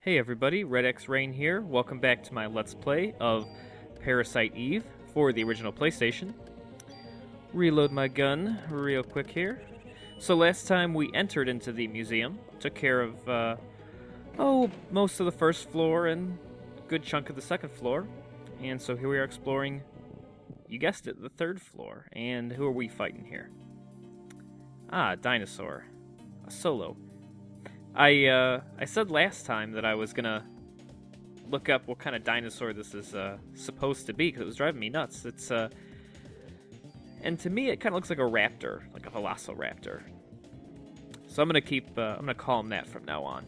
Hey everybody, Red X Rain here. Welcome back to my Let's Play of Parasite Eve for the original PlayStation. Reload my gun real quick here. So last time we entered into the museum, took care of, most of the first floor and a good chunk of the second floor. And so here we are exploring, you guessed it, the third floor. And who are we fighting here? Ah, dinosaur. A solo. I said last time that I was gonna look up what kind of dinosaur this is supposed to be because it was driving me nuts. And to me it kind of looks like a raptor, like a velociraptor. So I'm gonna call him that from now on.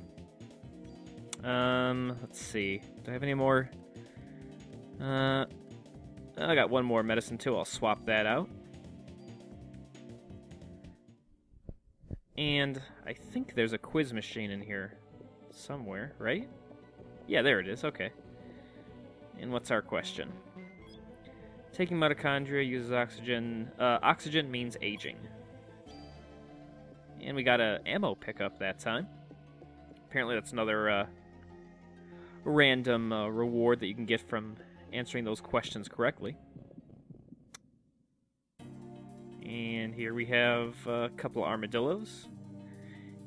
Let's see. Do I have any more? I got one more medicine too. I'll swap that out. And I think there's a quiz machine in here somewhere, right? Yeah, there it is. Okay. And what's our question? Taking mitochondria uses oxygen. Oxygen means aging. And we got a ammo pickup that time. Apparently that's another random reward that you can get from answering those questions correctly. And here we have a couple of armadillos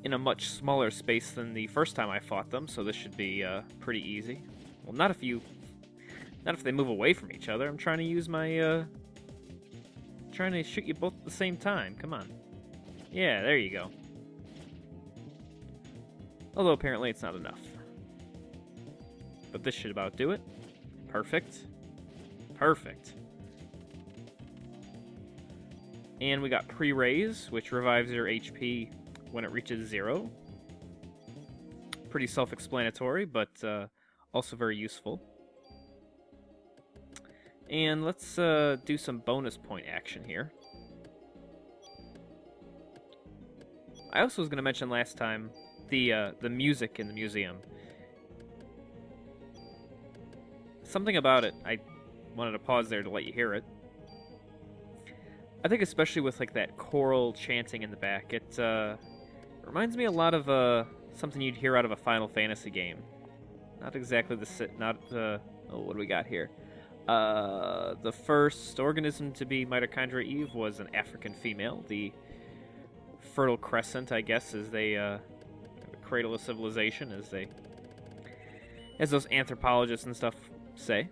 in a much smaller space than the first time I fought them, so this should be pretty easy. Well, not if they move away from each other. I'm trying to use my trying to shoot you both at the same time. Come on. Yeah, there you go. Although apparently it's not enough. But this should about do it. Perfect. Perfect. And we got pre-raise, which revives your HP when it reaches 0. Pretty self-explanatory, but also very useful. And let's do some bonus point action here. I also was going to mention last time the music in the museum. Something about it, I wanted to pause there to let you hear it. I think especially with like that choral chanting in the back, it reminds me a lot of something you'd hear out of a Final Fantasy game. Not exactly oh, what do we got here? The first organism to be Mitochondria Eve was an African female. The Fertile Crescent, I guess, is the cradle of civilization, as those anthropologists and stuff say.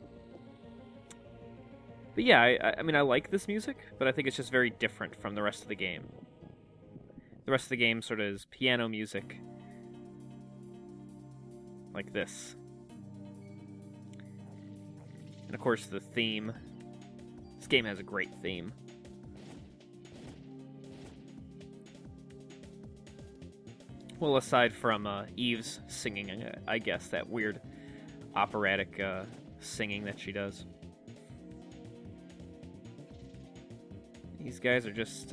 But yeah, I mean, I like this music, but I think it's just very different from the rest of the game. The rest of the game sort of is piano music. Like this. And of course the theme. This game has a great theme. Well, aside from Eve's singing, I guess, that weird operatic singing that she does. These guys are just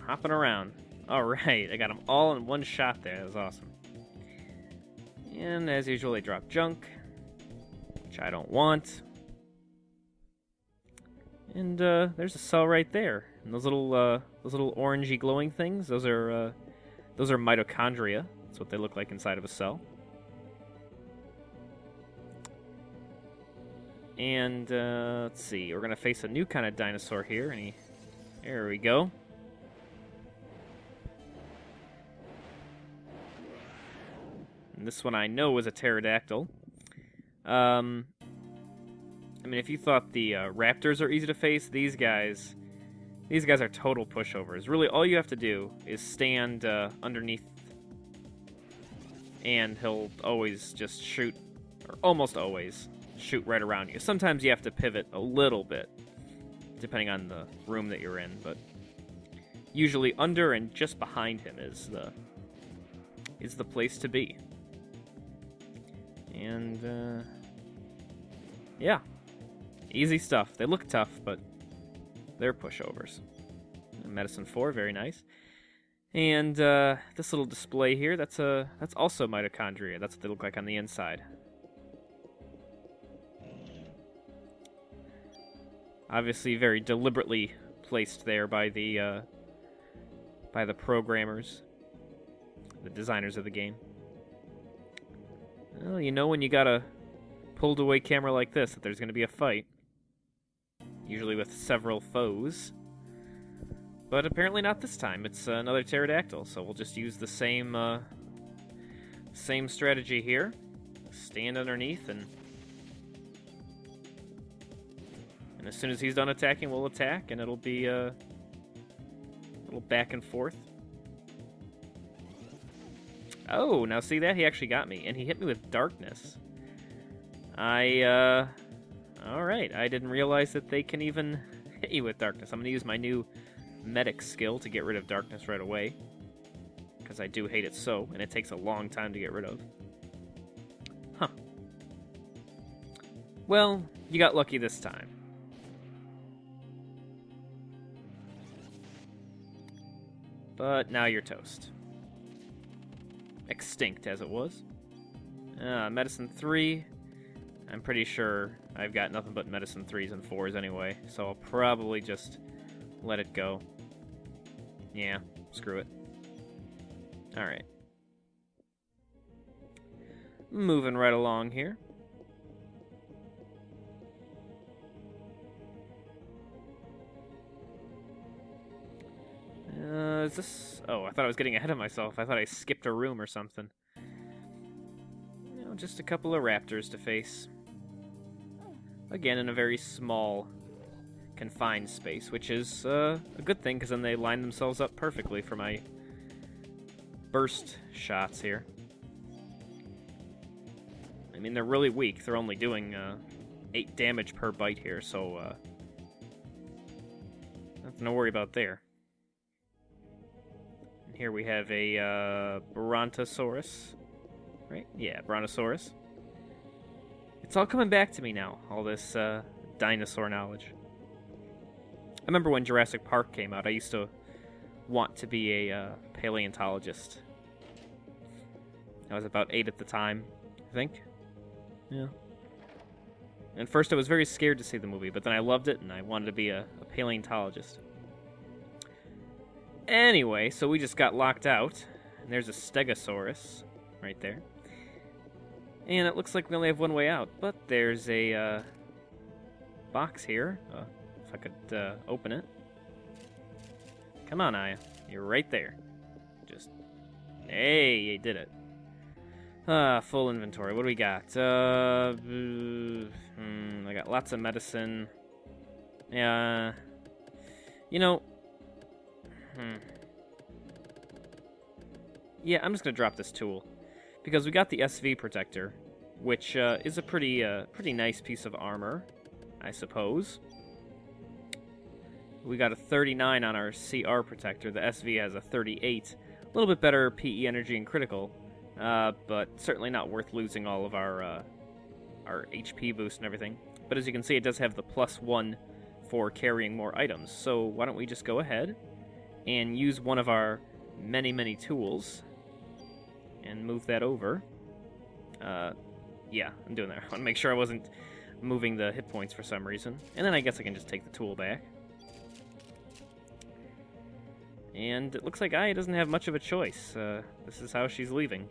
hopping around. Alright, I got them all in one shot there. That was awesome. And as usual, they drop junk, which I don't want. And there's a cell right there. And those little orangey glowing things, those are mitochondria. That's what they look like inside of a cell. And let's see, we're gonna face a new kind of dinosaur here. There we go. And this one I know is a pterodactyl. I mean, if you thought the raptors are easy to face, these guys are total pushovers. Really, all you have to do is stand underneath, and he'll always just shoot, or almost always shoot right around you. Sometimes you have to pivot a little bit, depending on the room that you're in, but usually under and just behind him is the place to be. And yeah, easy stuff. They look tough, but they're pushovers. Medicine 4, very nice. And this little display here, that's also mitochondria. That's what they look like on the inside. Obviously, very deliberately placed there by the programmers, the designers of the game. Well, you know when you got a pulled away camera like this that there's going to be a fight. Usually with several foes. But apparently not this time. It's another pterodactyl, so we'll just use the same strategy here. Stand underneath, and as soon as he's done attacking, we'll attack, and it'll be a little back and forth. Oh, now see that? He actually got me, and he hit me with darkness. Alright, I didn't realize that they can even hit you with darkness. I'm going to use my new medic skill to get rid of darkness right away, because I do hate it so, and it takes a long time to get rid of. Huh. Well, you got lucky this time. But now you're toast. Extinct, as it was. Medicine 3. I'm pretty sure I've got nothing but medicine 3s and 4s anyway, so I'll probably just let it go. Yeah, screw it. Alright. Moving right along here. Is this... Oh, I thought I was getting ahead of myself. I thought I skipped a room or something. No, just a couple of raptors to face. Again, in a very small, confined space, which is a good thing, because then they line themselves up perfectly for my burst shots here. I mean, they're really weak. They're only doing 8 damage per bite here, so nothing to worry about there. And here we have a Brontosaurus, right? Yeah, Brontosaurus. It's all coming back to me now, all this dinosaur knowledge. I remember when Jurassic Park came out, I used to want to be a paleontologist. I was about 8 at the time, I think. Yeah. And first I was very scared to see the movie, but then I loved it and I wanted to be a paleontologist. Anyway, so we just got locked out. And there's a Stegosaurus right there. And it looks like we only have one way out, but there's a box here. If I could open it. Come on, Aya. You're right there. Just... Hey, you did it. Full inventory. What do we got? I got lots of medicine. Yeah. You know... Yeah, I'm just gonna drop this tool. Because we got the SV protector, which is a pretty nice piece of armor, I suppose. We got a 39 on our CR protector. The SV has a 38. A little bit better PE energy and critical, but certainly not worth losing all of our HP boost and everything. But as you can see, it does have the +1 for carrying more items. So why don't we just go ahead and use one of our many tools and move that over. Yeah, I'm doing that. I want to make sure I wasn't moving the hit points for some reason. And then I guess I can just take the tool back. And it looks like Aya doesn't have much of a choice. This is how she's leaving.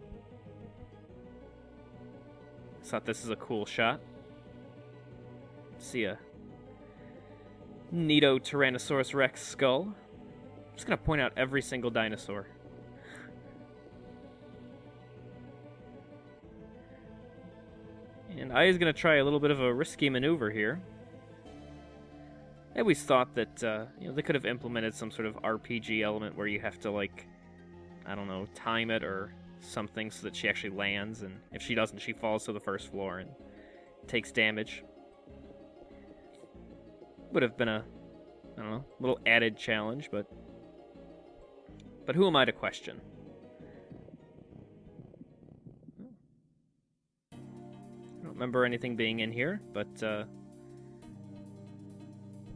I thought this is a cool shot. See a neato Tyrannosaurus Rex skull. I'm just going to point out every single dinosaur. And Aya's going to try a little bit of a risky maneuver here. I always thought that, they could have implemented some sort of RPG element where you have to, like, I don't know, time it or something so that she actually lands, and if she doesn't, she falls to the first floor and takes damage. Would have been a, I don't know, little added challenge, but who am I to question? I don't remember anything being in here, but,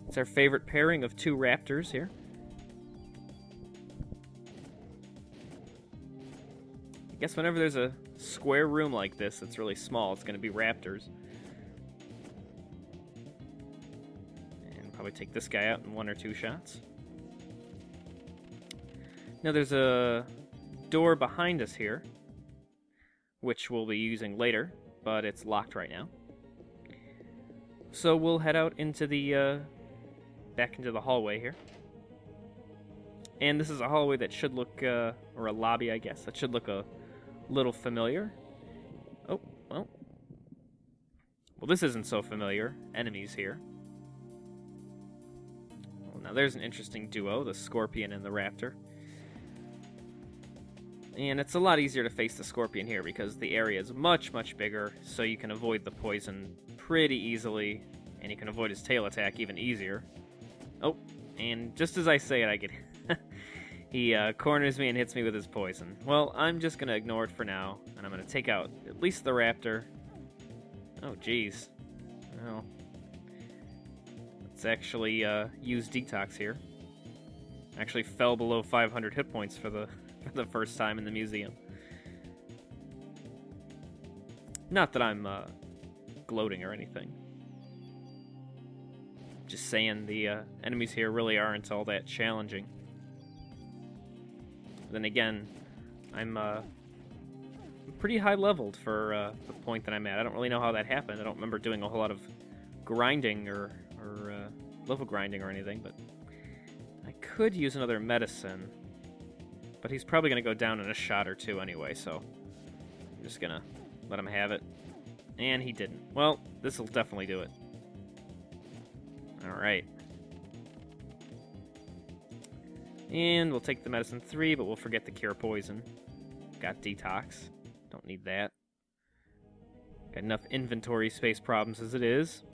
it's our favorite pairing of 2 raptors here. I guess whenever there's a square room like this that's really small, it's going to be raptors. And probably take this guy out in 1 or 2 shots. Now there's a door behind us here, which we'll be using later, but it's locked right now. So we'll head out into the, back into the hallway here. And this is a hallway that should look, or a lobby, I guess, that should look a little familiar. Oh, well. Well, this isn't so familiar. Enemies here. Well, now there's an interesting duo, the Scorpion and the Raptor. And it's a lot easier to face the Scorpion here because the area is much, much bigger, so you can avoid the poison pretty easily, and you can avoid his tail attack even easier. Oh, and just as I say it, I get... he corners me and hits me with his poison. Well, I'm just going to ignore it for now, and I'm going to take out at least the Raptor. Oh, jeez. Well, let's actually use Detox here. Actually fell below 500 hit points for the first time in the museum. Not that I'm gloating or anything. Just saying the enemies here really aren't all that challenging. Then again, I'm pretty high leveled for the point that I'm at. I don't really know how that happened. I don't remember doing a whole lot of grinding or level grinding or anything, but I could use another medicine. But he's probably going to go down in a shot or two anyway, so I'm just going to let him have it. And he didn't. Well, this will definitely do it. Alright. And we'll take the medicine 3, but we'll forget the cure poison. Got Detox. Don't need that. Got enough inventory space problems as it is.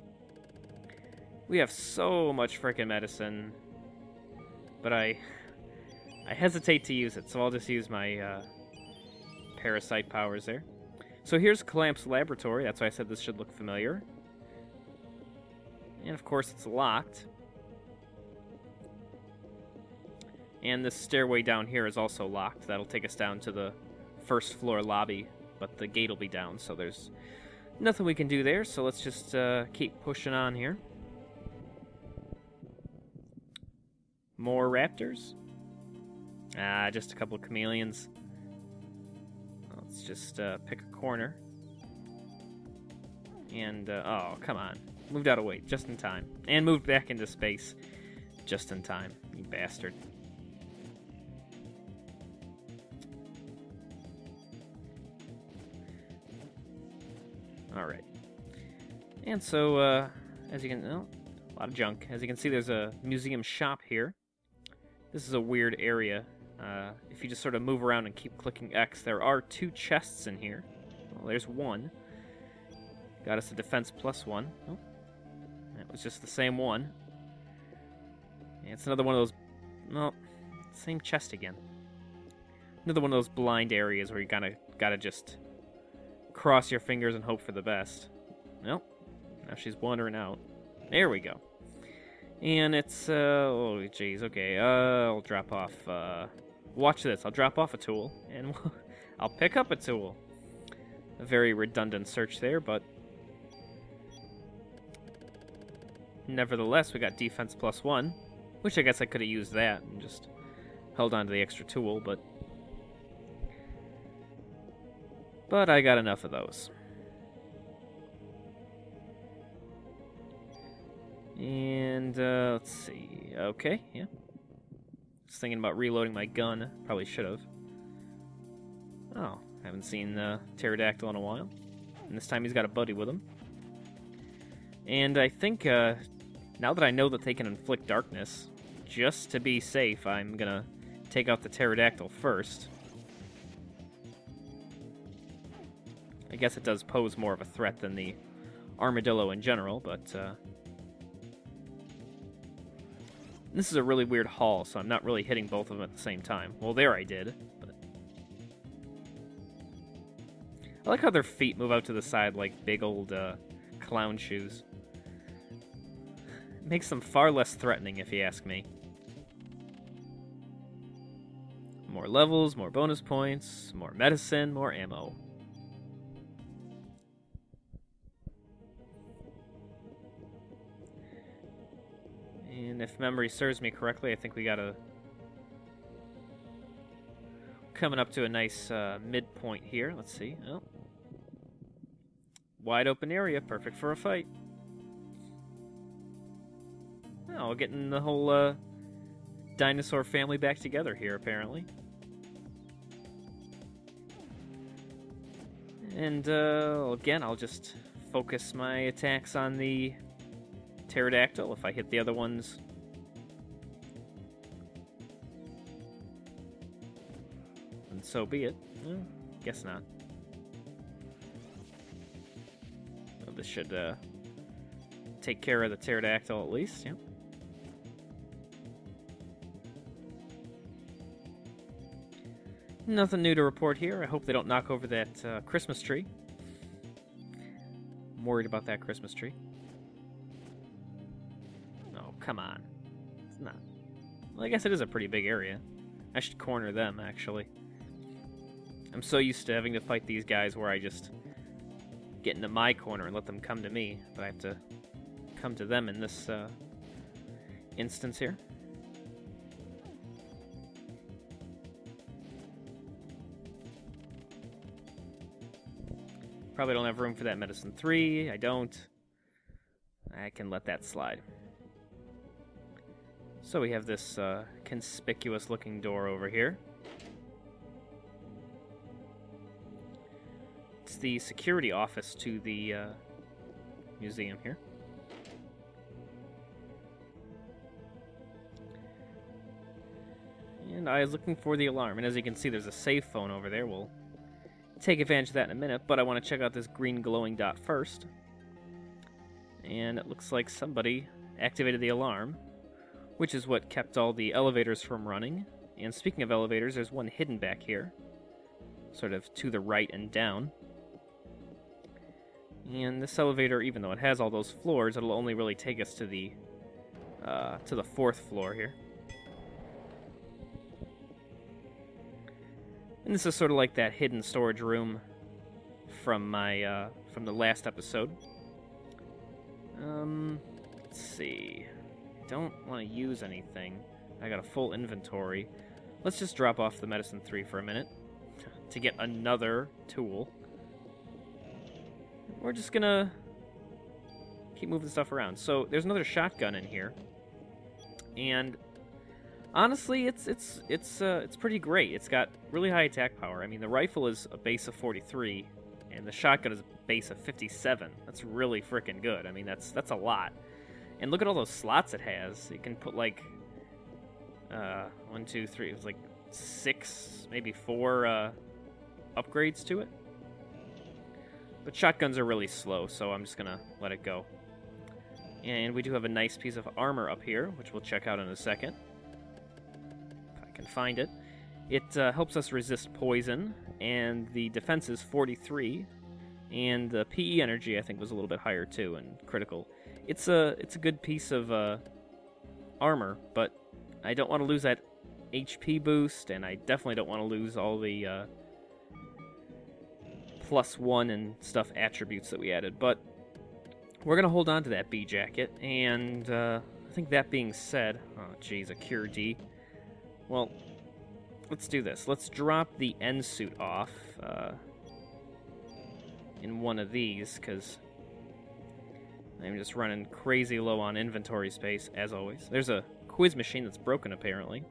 We have so much frickin' medicine. But I hesitate to use it, so I'll just use my Parasite powers there. So here's Clamp's laboratory. That's why I said this should look familiar. And of course it's locked. And this stairway down here is also locked. That'll take us down to the first floor lobby, but the gate will be down, so there's nothing we can do there. So let's just keep pushing on here. More raptors? Ah, just a couple of chameleons. Let's just pick a corner. And, oh, come on. Moved out of way, just in time. And moved back into space, just in time. You bastard. Alright. And so, as you can... Oh, a lot of junk. As you can see, there's a museum shop here. This is a weird area. If you just sort of move around and keep clicking X, there are 2 chests in here. Well, there's one. Got us a defense +1. Oh, that was just the same one. And it's another one of those... Well, same chest again. Another one of those blind areas where you gotta just cross your fingers and hope for the best. Well, now she's wandering out. There we go. And it's, oh, jeez, okay, I'll drop off, watch this, I'll drop off a tool, and I'll pick up a tool. A very redundant search there, but nevertheless, we got defense +1, which I guess I could have used that and just held on to the extra tool, but I got enough of those. And, let's see. Okay, yeah. Just thinking about reloading my gun. Probably should have. Oh, haven't seen Pterodactyl in a while. And this time he's got a buddy with him. And I think, now that I know that they can inflict darkness, just to be safe, I'm gonna take out the Pterodactyl first. I guess it does pose more of a threat than the armadillo in general, but, this is a really weird hall, so I'm not really hitting both of them at the same time. Well, there I did, but... I like how their feet move out to the side like big old, clown shoes. It makes them far less threatening, if you ask me. More levels, more bonus points, more medicine, more ammo. And if memory serves me correctly, I think we got coming up to a nice midpoint here. Let's see. Oh, wide open area, perfect for a fight. Oh, we're getting the whole dinosaur family back together here, apparently. And again, I'll just focus my attacks on the pterodactyl. If I hit the other ones, and so be it. Well, guess not. Well, this should take care of the pterodactyl at least, yeah. Nothing new to report here. I hope they don't knock over that Christmas tree. I'm worried about that Christmas tree. Oh, come on. It's not. Well, I guess it is a pretty big area. I should corner them, actually. I'm so used to having to fight these guys where I just get into my corner and let them come to me, but I have to come to them in this instance here. Probably don't have room for that medicine 3. I don't. I can let that slide. So we have this conspicuous looking door over here. It's the security office to the museum here. And I was looking for the alarm, and as you can see, there's a save phone over there. We'll take advantage of that in a minute, but I want to check out this green glowing dot first. And it looks like somebody activated the alarm, which is what kept all the elevators from running. And speaking of elevators, there's one hidden back here, sort of to the right and down. And this elevator, even though it has all those floors, it'll only really take us to the 4th floor here. And this is sort of like that hidden storage room from my from the last episode. Let's see. Don't want to use anything. I got a full inventory. Let's just drop off the medicine 3 for a minute to get another tool. We're just gonna keep moving stuff around. So there's another shotgun in here, and honestly, it's pretty great. It's got really high attack power. I mean, the rifle is a base of 43, and the shotgun is a base of 57. That's really freaking good. I mean, that's a lot. And look at all those slots it has. You can put like 1, 2, 3. It was like 6, maybe 4 upgrades to it. But shotguns are really slow, so I'm just gonna let it go. And we do have a nice piece of armor up here, which we'll check out in a second. Can find it. It helps us resist poison, and the defense is 43, and the PE energy I think was a little bit higher too, and critical. It's a good piece of armor, but I don't want to lose that HP boost, and I definitely don't want to lose all the +1 and stuff attributes that we added. But we're gonna hold on to that B jacket, and I think that being said, oh geez, a cure D. Well, let's do this. Let's drop the end suit off in one of these, because I'm just running crazy low on inventory space, as always. There's a quiz machine that's broken, apparently.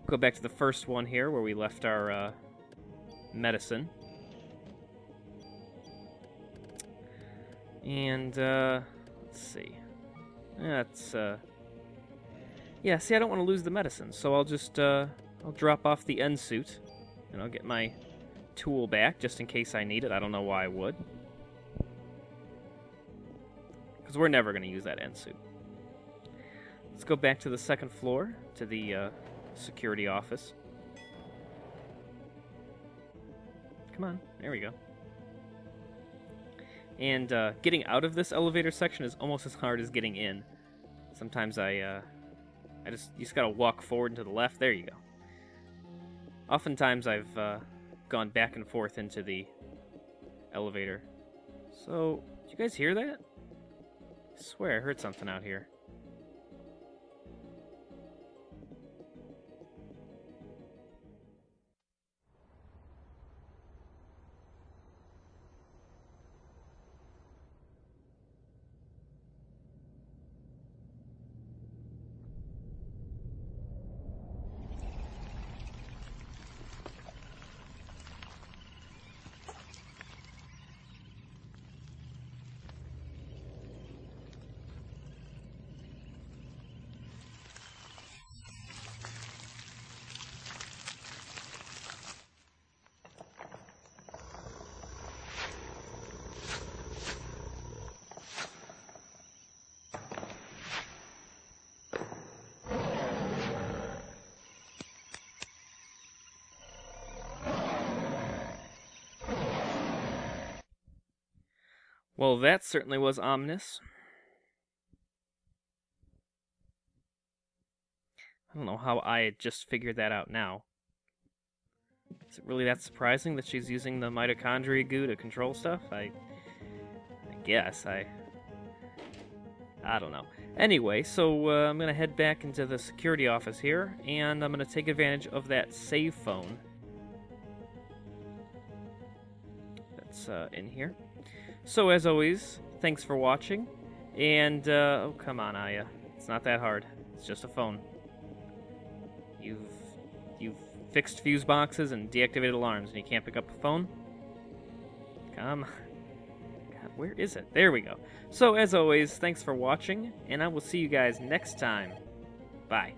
Go back to the first one here, where we left our medicine. And, let's see. That's, yeah, see, I don't want to lose the medicine, so I'll just, I'll drop off the end suit, and I'll get my tool back, just in case I need it. I don't know why I would. Because we're never going to use that end suit. Let's go back to the 2nd floor, to the, security office. Come on, there we go. And, getting out of this elevator section is almost as hard as getting in. Sometimes you just gotta walk forward and to the left. There you go. Oftentimes I've gone back and forth into the elevator. So, did you guys hear that? I swear I heard something out here. Well, that certainly was ominous. I don't know how I had just figured that out now. Is it really that surprising that she's using the mitochondria goo to control stuff? I guess. I don't know. Anyway, so I'm going to head back into the security office here, and I'm going to take advantage of that save phone that's in here. So, as always, thanks for watching, and, oh, come on, Aya. It's not that hard. It's just a phone. You've fixed fuse boxes and deactivated alarms, and you can't pick up a phone? Come on. God, where is it? There we go. So, as always, thanks for watching, and I will see you guys next time. Bye.